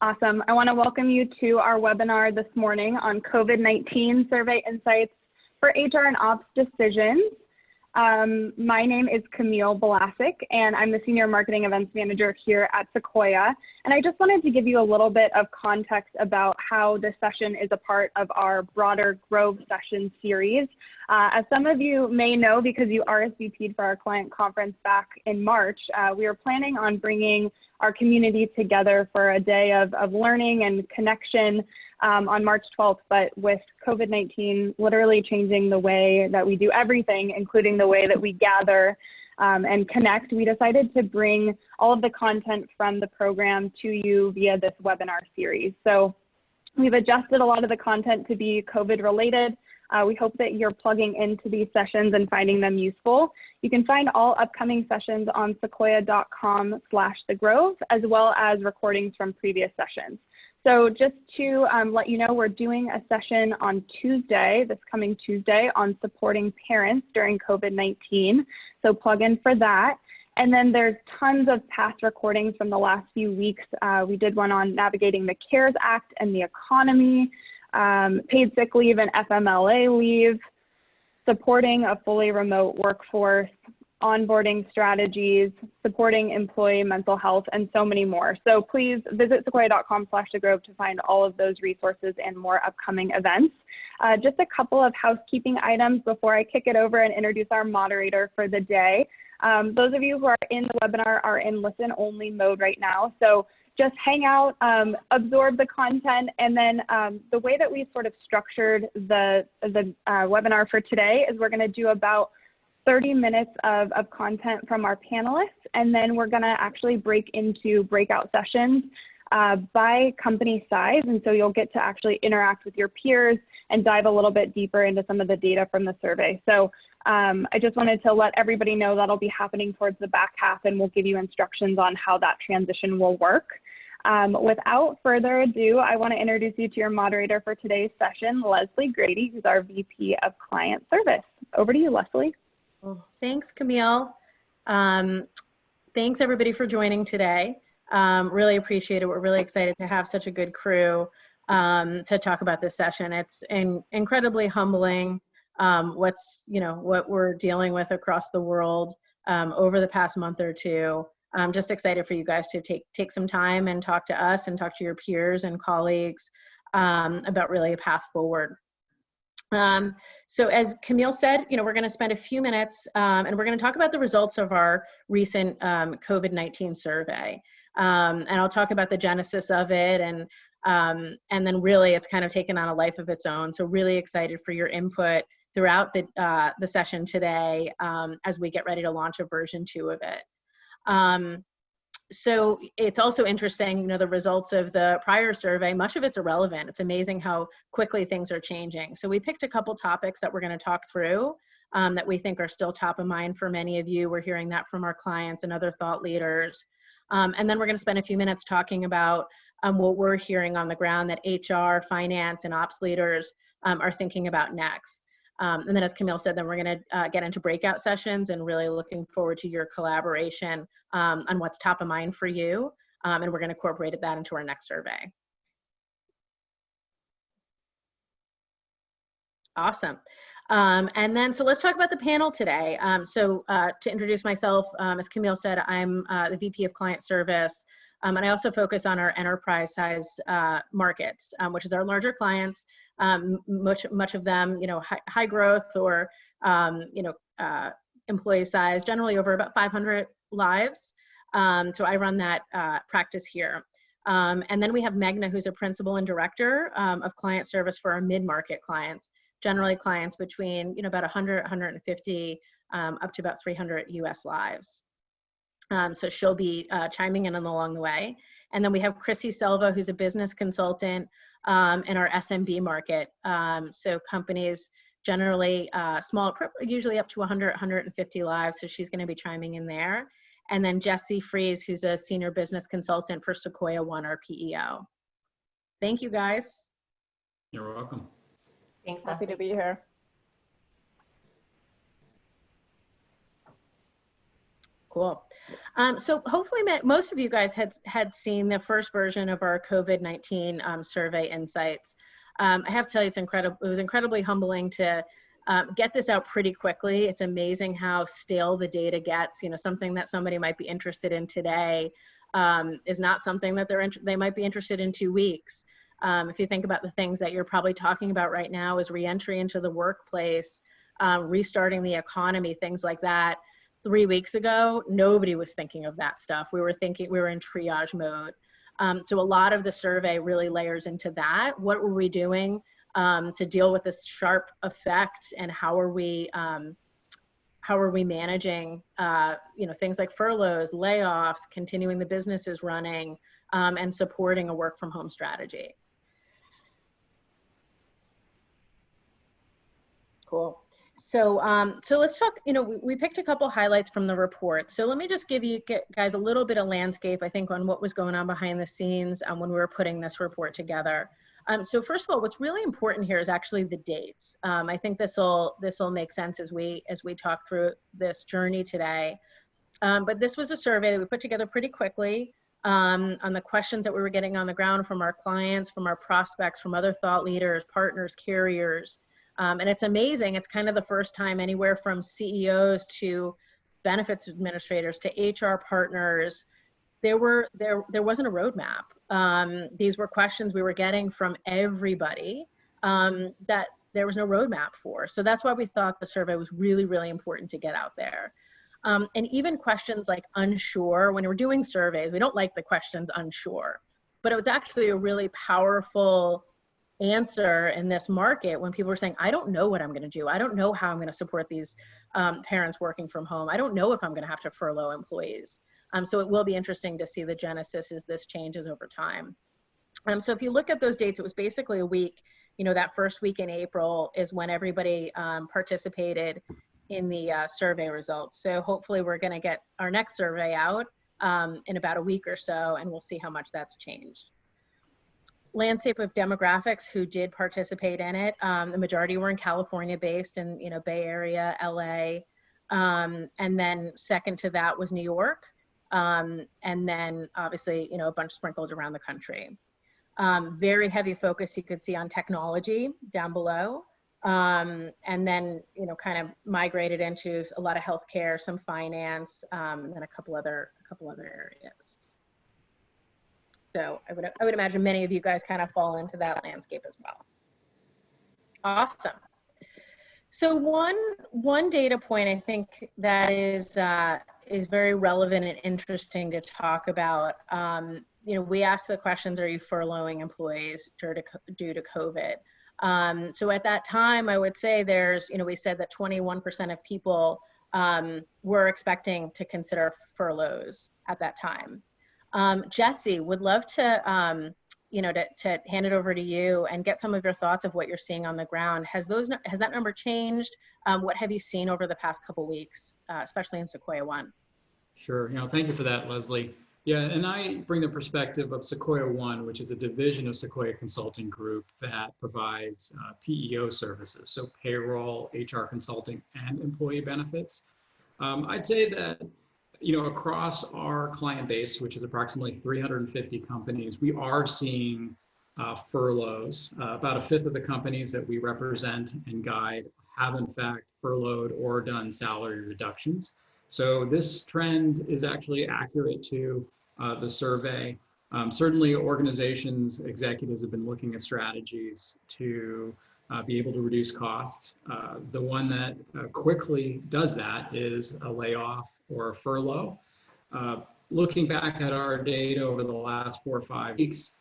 Awesome. I want to welcome you to our webinar this morning on COVID-19 survey insights for HR and ops decisions. My name is Camille Balasic, and I'm the Senior Marketing Events Manager here at Sequoia. And I just wanted to give you a little bit of context about how this session is a part of our broader Grove Session series. As some of you may know, because you RSVP'd for our client conference back in March, we are planning on bringing our community together for a day of learning and connection on March 12th, but with COVID-19 literally changing the way that we do everything, including the way that we gather and connect, we decided to bring all of the content from the program to you via this webinar series. So we've adjusted a lot of the content to be COVID related. We hope that you're plugging into these sessions and finding them useful. You can find all upcoming sessions on sequoia.com/thegrove, as well as recordings from previous sessions. So just to let you know, we're doing a session on Tuesday, this coming Tuesday, on supporting parents during COVID-19. So plug in for that. And then there's tons of past recordings from the last few weeks. We did one on navigating the CARES Act and the economy, paid sick leave and FMLA leave, supporting a fully remote workforce, onboarding strategies, supporting employee mental health, and so many more. So please visit sequoia.com/thegrove to find all of those resources and more upcoming events. Just a couple of housekeeping items before I kick it over and introduce our moderator for the day. Those of you who are in the webinar are in listen-only mode right now. So just hang out, absorb the content, and then the way that we sort of structured the webinar for today is we're going to do about 30 minutes of content from our panelists, and then we're going to actually break into breakout sessions by company size. And so you'll get to actually interact with your peers and dive a little bit deeper into some of the data from the survey. So I just wanted to let everybody know that'll be happening towards the back half, and we'll give you instructions on how that transition will work. Without further ado, I want to introduce you to your moderator for today's session, Leslie Grady, who's our VP of Client Service. Over to you, Leslie. Well, thanks, Camille. Thanks, everybody, for joining today. Really appreciate it. We're really excited to have such a good crew to talk about this session. It's incredibly humbling what we're dealing with across the world over the past month or two. I'm just excited for you guys to take some time and talk to us and talk to your peers and colleagues about really a path forward. So as Camille said, we're going to spend a few minutes and we're going to talk about the results of our recent COVID-19 survey. And I'll talk about the genesis of it, and then really it's kind of taken on a life of its own. So really excited for your input throughout the session today as we get ready to launch a version 2 of it. So it's also interesting, the results of the prior survey, much of it's irrelevant. It's amazing how quickly things are changing. So we picked a couple topics that we're going to talk through that we think are still top of mind for many of you. We're hearing that from our clients and other thought leaders. And then we're going to spend a few minutes talking about what we're hearing on the ground that HR, finance, and ops leaders are thinking about next. And then as Camille said, then we're going to get into breakout sessions and really looking forward to your collaboration on what's top of mind for you. And we're going to incorporate that into our next survey. Awesome. And then, so let's talk about the panel today. To introduce myself, as Camille said, I'm the VP of Client Service. And I also focus on our enterprise size markets, which is our larger clients, much of them, high growth or, employee size, generally over about 500 lives. So I run that practice here. And then we have Meghna, who's a principal and director of client service for our mid-market clients, generally clients between, about 100, 150, up to about 300 US lives. So she'll be chiming in along the way. And then we have Chrissy Selva, who's a business consultant in our SMB market. So companies generally small, usually up to 100, 150 lives. So she's going to be chiming in there. And then Jesse Fries, who's a senior business consultant for Sequoia One, our PEO. Thank you, guys. You're welcome. Thanks, Happy to be here. Cool. So hopefully most of you guys had seen the first version of our COVID-19 survey insights. I have to tell you, it was incredibly humbling to get this out pretty quickly. It's amazing how stale the data gets. You know, something that somebody might be interested in today is not something that they might be interested in 2 weeks. If you think about the things that you're probably talking about right now is reentry into the workplace, restarting the economy, things like that. 3 weeks ago, nobody was thinking of that stuff. We were in triage mode. So a lot of the survey really layers into that. What were we doing to deal with this sharp effect, and how are we managing things like furloughs, layoffs, continuing the businesses running, and supporting a work from home strategy. Cool. So let's talk, we picked a couple highlights from the report. So let me just give you guys a little bit of landscape, I think, on what was going on behind the scenes when we were putting this report together. So first of all, what's really important here is actually the dates. I think this will make sense as we talk through this journey today. But this was a survey that we put together pretty quickly on the questions that we were getting on the ground from our clients, from our prospects, from other thought leaders, partners, carriers. And it's amazing. It's kind of the first time anywhere from CEOs to benefits administrators to HR partners, there wasn't a roadmap. These were questions we were getting from everybody that there was no roadmap for. So that's why we thought the survey was really, really important to get out there. And even questions like unsure, when we're doing surveys, we don't like the questions unsure, but it was actually a really powerful answer in this market when people were saying, I don't know what I'm going to do. I don't know how I'm going to support these parents working from home. I don't know if I'm going to have to furlough employees. So it will be interesting to see the genesis as this changes over time. So if you look at those dates, it was basically a week, that first week in April is when everybody participated in the survey results. So hopefully we're going to get our next survey out in about a week or so, and we'll see how much that's changed. Landscape of demographics who did participate in it. The majority were in California based and, Bay Area, LA. And then second to that was New York. And then obviously, a bunch sprinkled around the country. Very heavy focus you could see on technology down below. And then, kind of migrated into a lot of healthcare, some finance, and then a couple other areas. So I would imagine many of you guys kind of fall into that landscape as well. Awesome. So one data point I think that is very relevant and interesting to talk about. We asked the questions: are you furloughing employees due to COVID? So at that time, I would say we said that 21% of people were expecting to consider furloughs at that time. Jesse, would love to, to hand it over to you and get some of your thoughts of what you're seeing on the ground. Has that number changed? What have you seen over the past couple weeks, especially in Sequoia One? Sure. Thank you for that, Leslie. Yeah, and I bring the perspective of Sequoia One, which is a division of Sequoia Consulting Group that provides PEO services, so payroll, HR consulting, and employee benefits. I'd say that across our client base, which is approximately 350 companies, we are seeing furloughs. About a fifth of the companies that we represent and guide have in fact furloughed or done salary reductions. So this trend is actually accurate to the survey. Certainly organizations, executives have been looking at strategies to be able to reduce costs. The one that quickly does that is a layoff or a furlough. Looking back at our data over the last 4 or 5 weeks,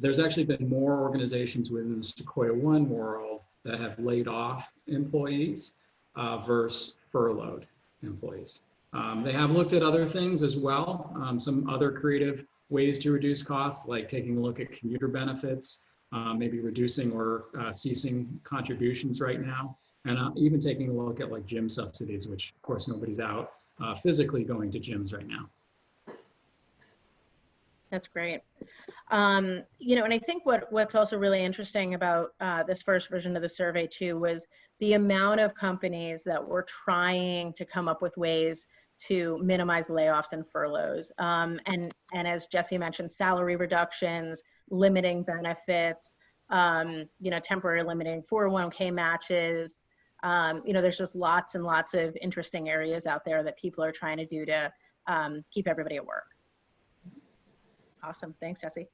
there's actually been more organizations within the Sequoia One world that have laid off employees versus furloughed employees. They have looked at other things as well, some other creative ways to reduce costs, like taking a look at commuter benefits, maybe reducing or ceasing contributions right now, and even taking a look at like gym subsidies, which of course nobody's out physically going to gyms right now. That's great. And I think what's also really interesting about this first version of the survey too was the amount of companies that were trying to come up with ways to minimize layoffs and furloughs. And as Jesse mentioned, salary reductions, limiting benefits, temporary limiting 401k matches. There's just lots and lots of interesting areas out there that people are trying to do to keep everybody at work. Awesome. Thanks, Jesse.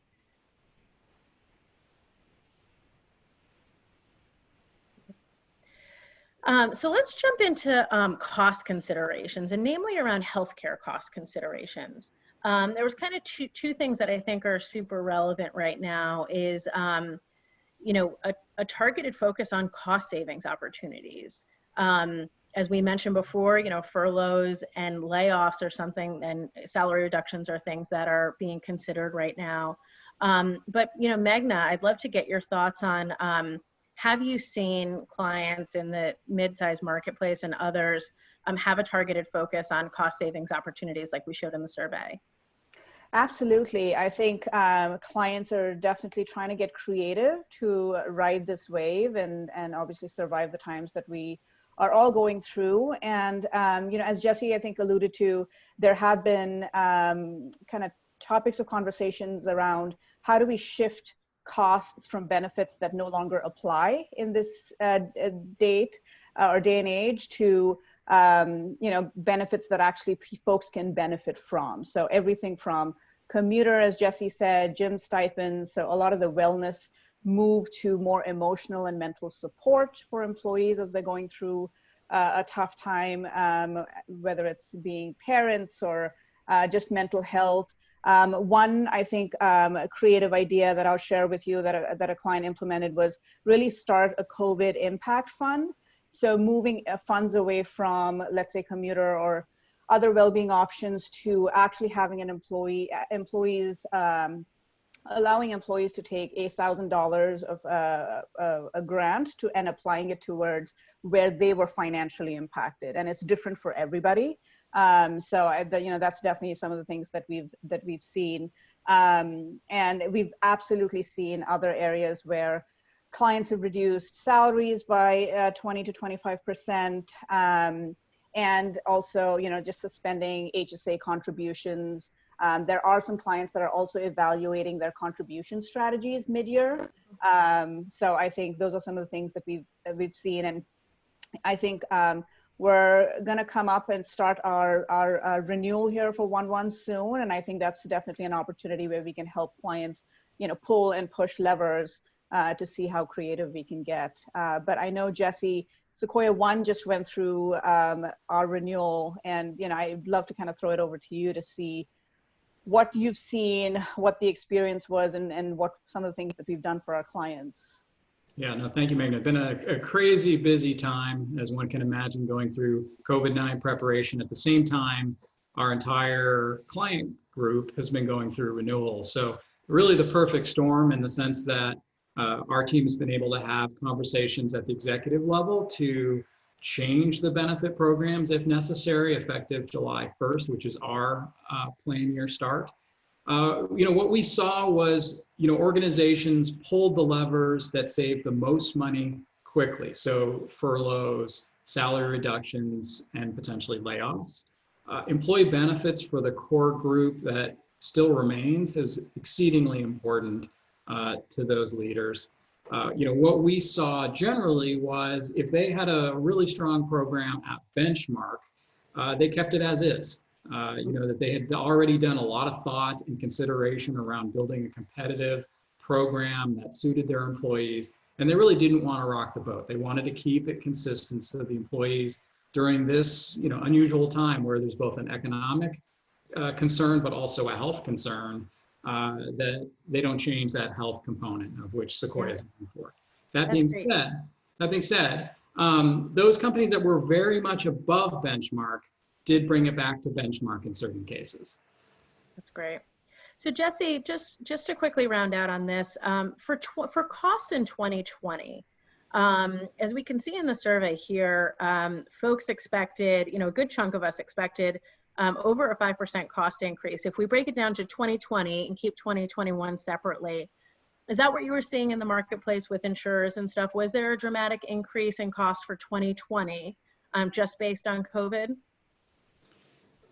So let's jump into cost considerations, and namely around healthcare cost considerations. There was kind of two things that I think are super relevant right now is, a targeted focus on cost savings opportunities. As we mentioned before, furloughs and layoffs are something, and salary reductions are things that are being considered right now. But Meghna, I'd love to get your thoughts on, have you seen clients in the mid-sized marketplace and others have a targeted focus on cost savings opportunities like we showed in the survey? Absolutely. I think clients are definitely trying to get creative to ride this wave and obviously survive the times that we are all going through. And, as Jesse, I think, alluded to, there have been kind of topics of conversations around how do we shift costs from benefits that no longer apply in this day and age to benefits that actually folks can benefit from. So everything from commuter, as Jesse said, gym stipends. So a lot of the wellness move to more emotional and mental support for employees as they're going through a tough time, whether it's being parents or just mental health. One, I think, a creative idea that I'll share with you that a client implemented was really start a COVID impact fund. So moving funds away from, let's say, commuter or other well-being options to actually having an allowing employees to take $1,000 of a grant and applying it towards where they were financially impacted, and it's different for everybody. So that's definitely some of the things that we've seen, and we've absolutely seen other areas where clients have reduced salaries by 20 to 25%, and also just suspending HSA contributions. There are some clients that are also evaluating their contribution strategies mid-year. So I think those are some of the things that we've seen, and I think we're going to come up and start our renewal here for 1/1 soon, and I think that's definitely an opportunity where we can help clients, pull and push levers to see how creative we can get. But I know, Jesse, Sequoia One just went through our renewal, and I'd love to kind of throw it over to you to see what you've seen, what the experience was, and what some of the things that we've done for our clients. Yeah, no, thank you, Meghna. It's been a crazy busy time, as one can imagine, going through COVID-19 preparation. At the same time, our entire client group has been going through renewal. So really the perfect storm in the sense that our team has been able to have conversations at the executive level to change the benefit programs if necessary, effective July 1st, which is our plan year start. What we saw was, organizations pulled the levers that saved the most money quickly. So furloughs, salary reductions, and potentially layoffs. Employee benefits for the core group that still remains is exceedingly important to those leaders. What we saw generally was if they had a really strong program at Benchmark, they kept it as is. That they had already done a lot of thought and consideration around building a competitive program that suited their employees, and they really didn't want to rock the boat. They wanted to keep it consistent so the employees during this unusual time where there's both an economic concern but also a health concern, that they don't change that health component of which Sequoia is looking for. That being said, those companies that were very much above benchmark did bring it back to benchmark in certain cases. That's great. So Jesse, just to quickly round out on this, for costs in 2020, as we can see in the survey here, folks expected, a good chunk of us expected over a 5% cost increase. If we break it down to 2020 and keep 2021 separately, is that what you were seeing in the marketplace with insurers and stuff? Was there a dramatic increase in cost for 2020 just based on COVID?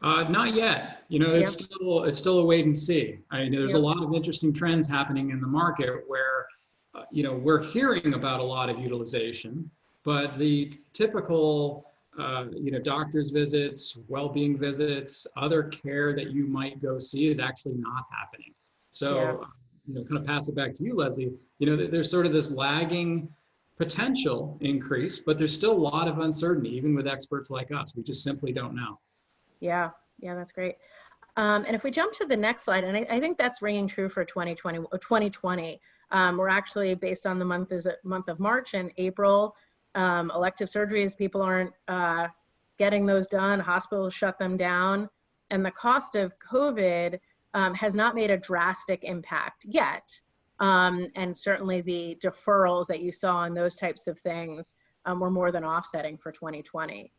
Not yet. You know, Yeah. it's still a wait and see. I mean, there's a Yep. lot of interesting trends happening in the market where, you know, we're hearing about a lot of utilization, but the typical, you know, doctor's visits, well-being visits, other care that you might go see is actually not happening. Yeah. So, you know, kind of pass it back to you, Leslie. You know, there's sort of this lagging potential increase, but there's still a lot of uncertainty, even with experts like us. We just simply don't know. Yeah, yeah, that's great. And if we jump to the next slide, and I think that's ringing true for 2020. We're actually, based on the month of March and April, elective surgeries, people aren't getting those done, hospitals shut them down, and the cost of COVID has not made a drastic impact yet. And certainly the deferrals that you saw and those types of things were more than offsetting for 2020.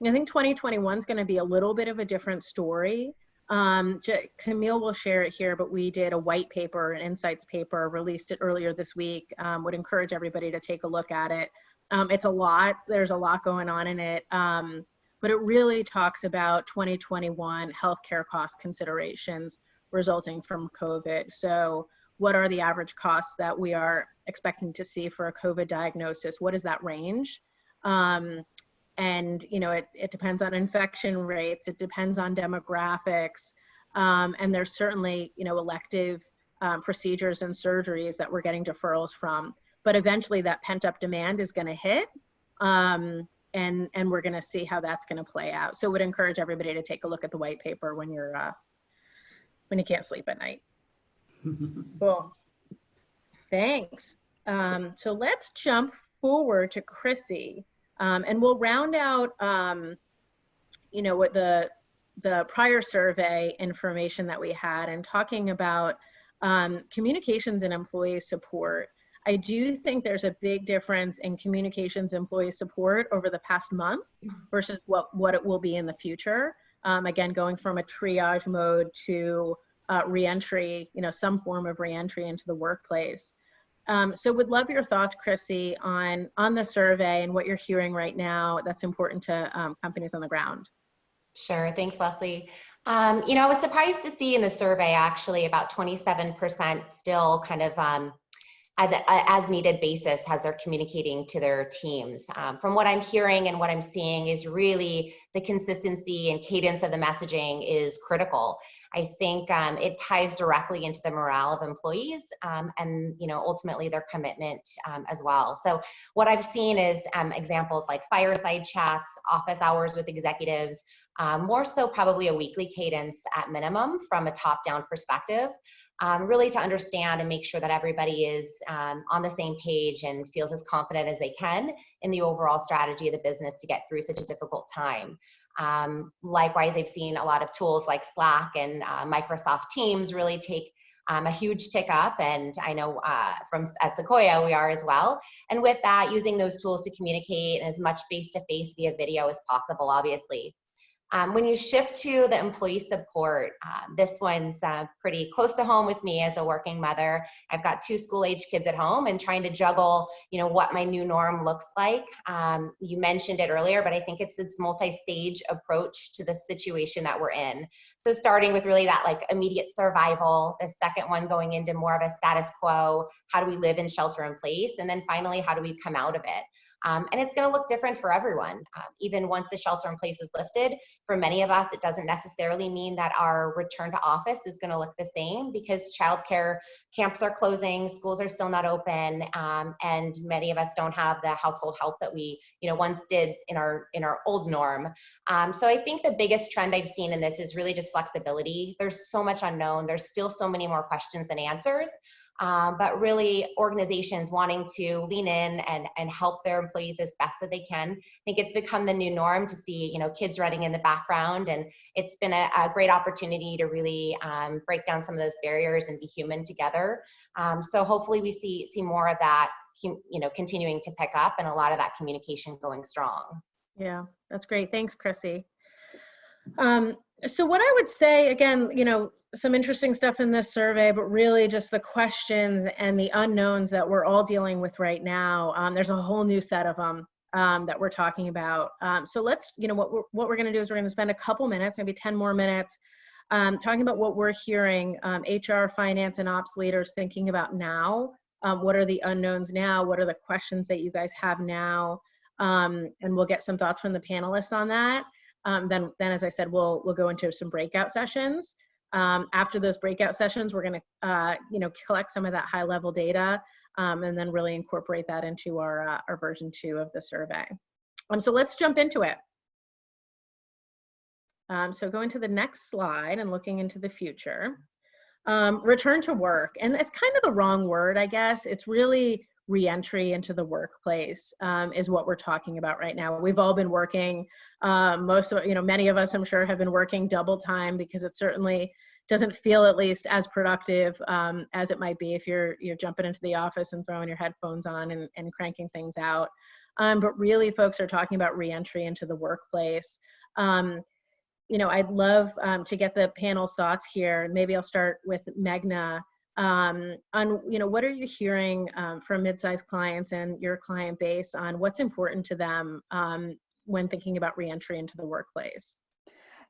I think 2021 is going to be a little bit of a different story. Camille will share it here, but we did a white paper, an insights paper, released it earlier this week. Would encourage everybody to take a look at it. It's a lot, there's a lot going on in it, but it really talks about 2021 healthcare cost considerations resulting from COVID. So what are the average costs that we are expecting to see for a COVID diagnosis? What is that range? And, you know, it depends on infection rates, it depends on demographics, and there's certainly, you know, elective procedures and surgeries that we're getting deferrals from. But eventually that pent-up demand is going to hit, and we're going to see how that's going to play out. So would encourage everybody to take a look at the white paper when you can't sleep at night. Cool. Thanks. So let's jump forward to Chrissy. And we'll round out, you know, what the prior survey information that we had, and talking about communications and employee support. I do think there's a big difference in communications employee support over the past month versus what it will be in the future. Again, going from a triage mode to reentry, you know, some form of reentry into the workplace. So would love your thoughts, Chrissy, on the survey and what you're hearing right now that's important to companies on the ground. Sure, thanks, Leslie. You know, I was surprised to see in the survey actually about 27% still kind of as needed basis as they're communicating to their teams. From what I'm hearing and what I'm seeing is really the consistency and cadence of the messaging is critical. I think it ties directly into the morale of employees and, you know, ultimately their commitment as well. So what I've seen is examples like fireside chats, office hours with executives, more so probably a weekly cadence at minimum from a top-down perspective, really to understand and make sure that everybody is on the same page and feels as confident as they can in the overall strategy of the business to get through such a difficult time. Likewise, I've seen a lot of tools like Slack and Microsoft Teams really take a huge tick up, and I know at Sequoia we are as well. And with that, using those tools to communicate as much face-to-face via video as possible, obviously. When you shift to the employee support, this one's pretty close to home with me as a working mother. I've got 2 school-age kids at home and trying to juggle, you know, what my new norm looks like. You mentioned it earlier, but I think it's this multi-stage approach to the situation that we're in. So starting with really that like immediate survival, the second one going into more of a status quo, how do we live in shelter in place? And then finally, how do we come out of it? And it's going to look different for everyone. Even once the shelter in place is lifted, for many of us, it doesn't necessarily mean that our return to office is going to look the same because childcare camps are closing, schools are still not open, and many of us don't have the household help that we, you know, once did in our old norm. So I think the biggest trend I've seen in this is really just flexibility. There's so much unknown. There's still so many more questions than answers. But really organizations wanting to lean in and help their employees as best that they can. I think it's become the new norm to see, you know, kids running in the background, and it's been a great opportunity to really break down some of those barriers and be human together. So hopefully we see more of that, you know, continuing to pick up and a lot of that communication going strong. Yeah, that's great. Thanks, Chrissy. So what I would say, again, you know, some interesting stuff in this survey, but really just the questions and the unknowns that we're all dealing with right now. There's a whole new set of them that we're talking about. So let's, what we're going to do is we're going to spend a couple minutes, maybe 10 more minutes, talking about what we're hearing HR, finance, and ops leaders thinking about now. What are the unknowns now? What are the questions that you guys have now? And we'll get some thoughts from the panelists on that. Then, as I said, we'll go into some breakout sessions. After those breakout sessions, we're going to, collect some of that high-level data and then really incorporate that into our version 2 of the survey. So let's jump into it. So going to the next slide and looking into the future. Return to work, and it's kind of the wrong word, I guess. It's really re-entry into the workplace is what we're talking about right now. We've all been working, many of us, I'm sure, have been working double time because it certainly doesn't feel at least as productive as it might be if you're jumping into the office and throwing your headphones on and cranking things out. But really, folks are talking about re-entry into the workplace. I'd love to get the panel's thoughts here. Maybe I'll start with Meghna on, what are you hearing from mid-sized clients and your client base on what's important to them when thinking about re-entry into the workplace?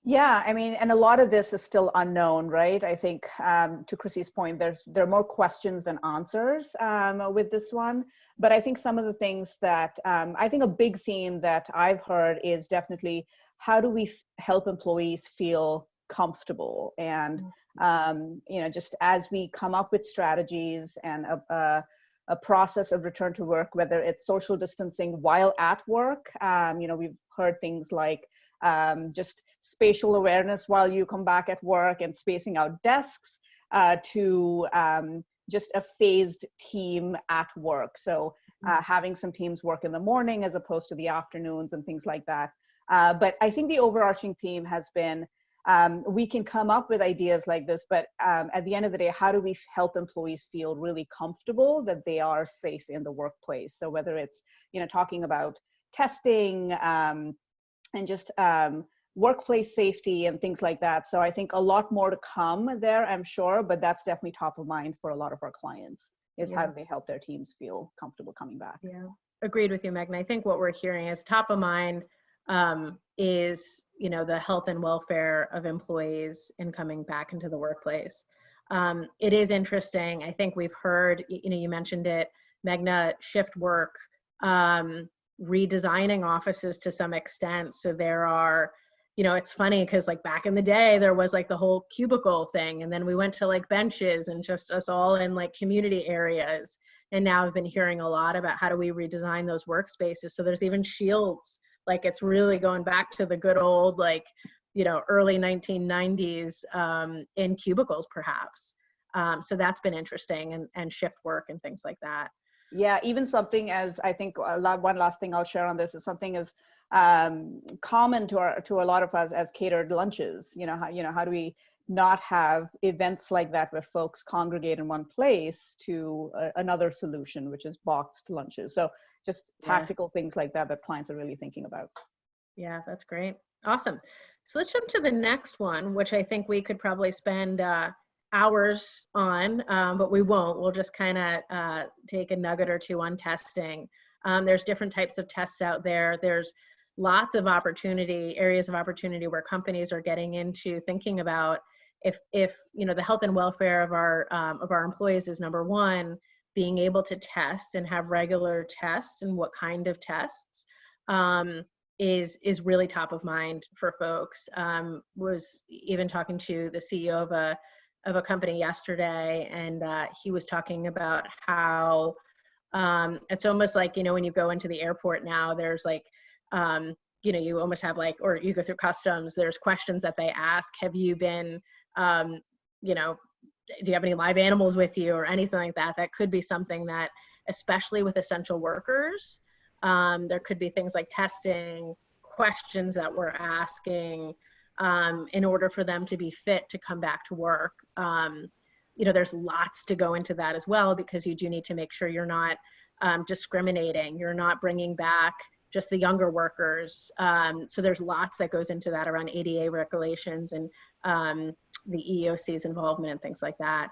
Yeah, I mean, and a lot of this is still unknown, right? I think to Chrissy's point, there are more questions than answers with this one. But I think some of the things that I think a big theme that I've heard is definitely how do we help employees feel comfortable, and just as we come up with strategies and a process of return to work, whether it's social distancing while at work, we've heard things like just spatial awareness while you come back at work and spacing out desks to just a phased team at work. So having some teams work in the morning as opposed to the afternoons and things like that. But I think the overarching theme has been we can come up with ideas like this, but at the end of the day, how do we help employees feel really comfortable that they are safe in the workplace? So whether it's, talking about testing and just workplace safety and things like that. So I think a lot more to come there, I'm sure, but that's definitely top of mind for a lot of our clients is how do they help their teams feel comfortable coming back? Yeah, agreed with you, Meghna. I think what we're hearing is top of mind is, the health and welfare of employees in coming back into the workplace. It is interesting. I think we've heard, you mentioned it, Meghna, shift work, redesigning offices to some extent. So there are, it's funny because like back in the day, there was like the whole cubicle thing. And then we went to like benches and just us all in like community areas. And now I've been hearing a lot about how do we redesign those workspaces. So there's even shields. Like it's really going back to the good old, early 1990s in cubicles, perhaps. So that's been interesting, and shift work and things like that. Yeah, even something as I think one last thing I'll share on this is something as common to a lot of us as catered lunches. How do we not have events like that where folks congregate in one place to another solution, which is boxed lunches. So just tactical things like that clients are really thinking about. Yeah, that's great. Awesome. So let's jump to the next one, which I think we could probably spend hours on, but we won't. We'll just kind of take a nugget or two on testing. There's different types of tests out there. There's lots of areas of opportunity where companies are getting into thinking about if the health and welfare of our employees is number one, being able to test and have regular tests and what kind of tests is really top of mind for folks. Was even talking to the CEO of a company yesterday, and he was talking about how it's almost like, when you go into the airport now, there's like, you almost have like, or you go through customs, there's questions that they ask. Have you been, do you have any live animals with you or anything like that? That could be something that, especially with essential workers, there could be things like testing, questions that we're asking in order for them to be fit to come back to work. There's lots to go into that as well, because you do need to make sure you're not discriminating. You're not bringing back just the younger workers. So there's lots that goes into that around ADA regulations and the EEOC's involvement and things like that.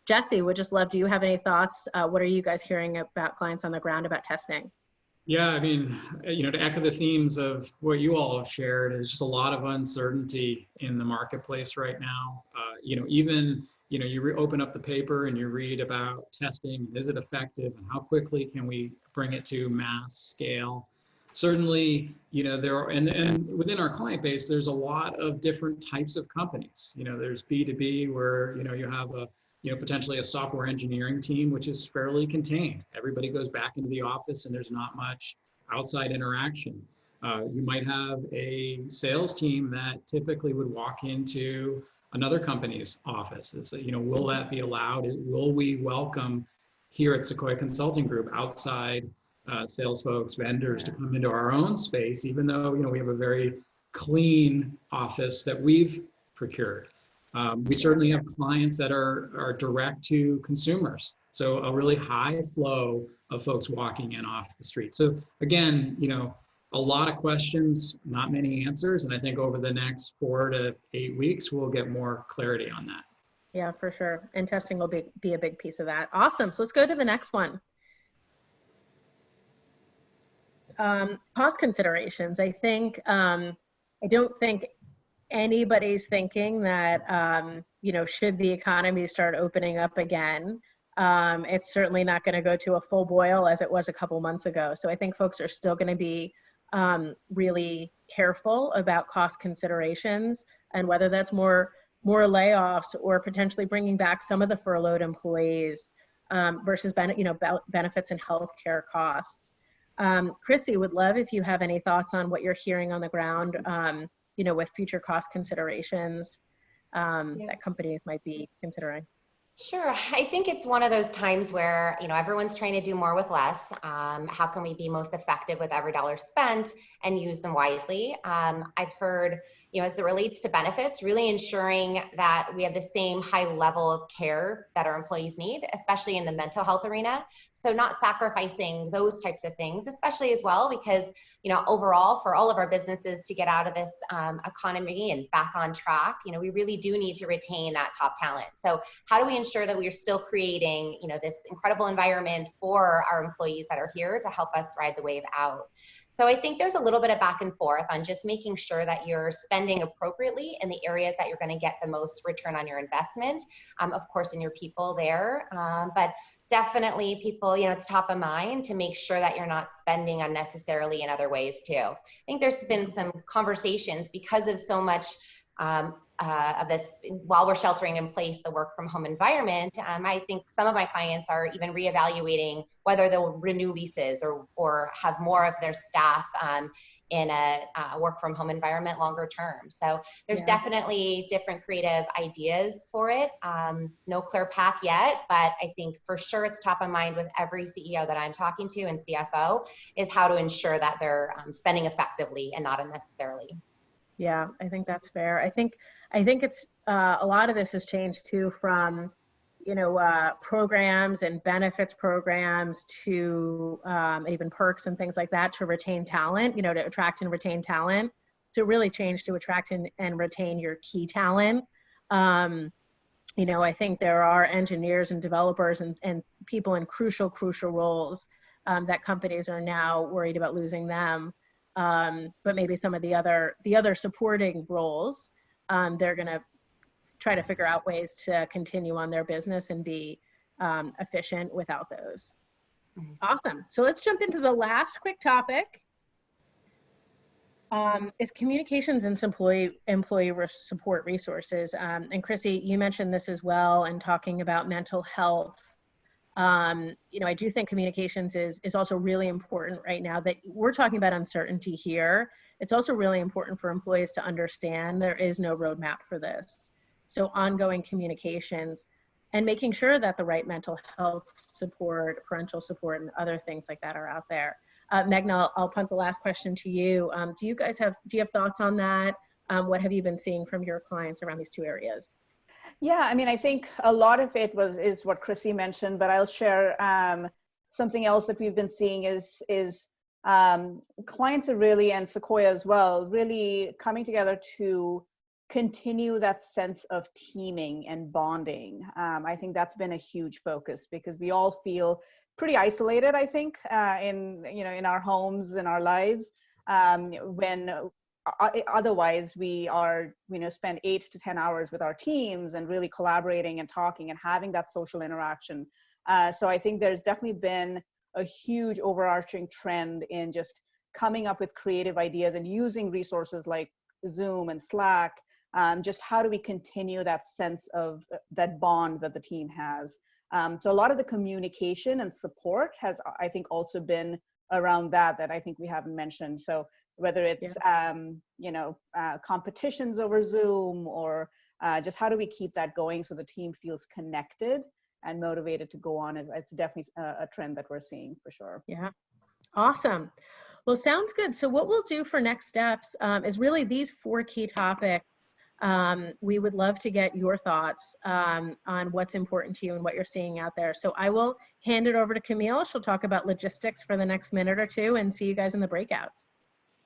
Jesse, would just love, do you have any thoughts? What are you guys hearing about clients on the ground about testing? Yeah, I mean, to echo the themes of what you all have shared, there's just a lot of uncertainty in the marketplace right now. Even, you open up the paper and you read about testing, is it effective, and how quickly can we bring it to mass scale? Certainly, there are, and within our client base, there's a lot of different types of companies. There's B2B where, you have potentially a software engineering team, which is fairly contained. Everybody goes back into the office and there's not much outside interaction. You might have a sales team that typically would walk into another company's office. So, will that be allowed? Will we welcome here at Sequoia Consulting Group outside sales folks, vendors to come into our own space, even though, we have a very clean office that we've procured? We certainly have clients that are direct to consumers. So a really high flow of folks walking in off the street. So again, a lot of questions, not many answers. And I think over the next 4 to 8 weeks, we'll get more clarity on that. Yeah, for sure. And testing will be a big piece of that. Awesome. So let's go to the next one. Cost considerations. I think, I don't think anybody's thinking that, should the economy start opening up again, it's certainly not going to go to a full boil as it was a couple months ago. So I think folks are still going to be really careful about cost considerations, and whether that's more layoffs or potentially bringing back some of the furloughed employees versus benefits and healthcare costs. Chrissy, would love if you have any thoughts on what you're hearing on the ground, with future cost considerations that companies might be considering. Sure. I think it's one of those times where, everyone's trying to do more with less. How can we be most effective with every dollar spent and use them wisely? I've heard, as it relates to benefits, really ensuring that we have the same high level of care that our employees need, especially in the mental health arena. So not sacrificing those types of things, especially as well, because, overall for all of our businesses to get out of this economy and back on track, we really do need to retain that top talent. So how do we ensure that we are still creating, this incredible environment for our employees that are here to help us ride the wave out? So I think there's a little bit of back and forth on just making sure that you're spending appropriately in the areas that you're going to get the most return on your investment, of course, in your people there. But definitely people, it's top of mind to make sure that you're not spending unnecessarily in other ways too. I think there's been some conversations because of so much of this, while we're sheltering in place, the work from home environment. I think some of my clients are even reevaluating whether they'll renew leases or have more of their staff in a work from home environment longer term. So there's definitely different creative ideas for it. No clear path yet, but I think for sure it's top of mind with every CEO that I'm talking to and CFO is how to ensure that they're spending effectively and not unnecessarily. Yeah, I think that's fair. I think it's a lot of this has changed too from, programs and benefits programs to even perks and things like that to retain talent, to attract and retain talent, to really change to attract and retain your key talent. I think there are engineers and developers and people in crucial roles that companies are now worried about losing them. But maybe some of the other supporting roles, they're going to try to figure out ways to continue on their business and be efficient without those. Awesome. So let's jump into the last quick topic. Is communications and employee support resources. And Chrissy, you mentioned this as well, and talking about mental health. I do think communications is also really important right now. That we're talking about uncertainty here. It's also really important for employees to understand there is no roadmap for this. So ongoing communications and making sure that the right mental health support, parental support, and other things like that are out there. Meghna, I'll punt the last question to you. Do you have thoughts on that? What have you been seeing from your clients around these two areas? Yeah, I think a lot of it is what Chrissy mentioned, but I'll share something else that we've been seeing is clients are really, and Sequoia as well, really coming together to continue that sense of teaming and bonding. I think that's been a huge focus because we all feel pretty isolated, I think, in our homes, in our lives, when otherwise we are, spend 8 to 10 hours with our teams and really collaborating and talking and having that social interaction. So I think there's definitely been a huge overarching trend in just coming up with creative ideas and using resources like Zoom and Slack. Just how do we continue that sense of that bond that the team has? So a lot of the communication and support has, I think, also been around that I think we haven't mentioned. So whether it's, competitions over Zoom or just how do we keep that going so the team feels connected and motivated to go on, it's definitely a trend that we're seeing for sure. Yeah, awesome. Well, sounds good. So what we'll do for next steps is really these 4 key topics. We would love to get your thoughts on what's important to you and what you're seeing out there. So I will hand it over to Camille. She'll talk about logistics for the next minute or two and see you guys in the breakouts.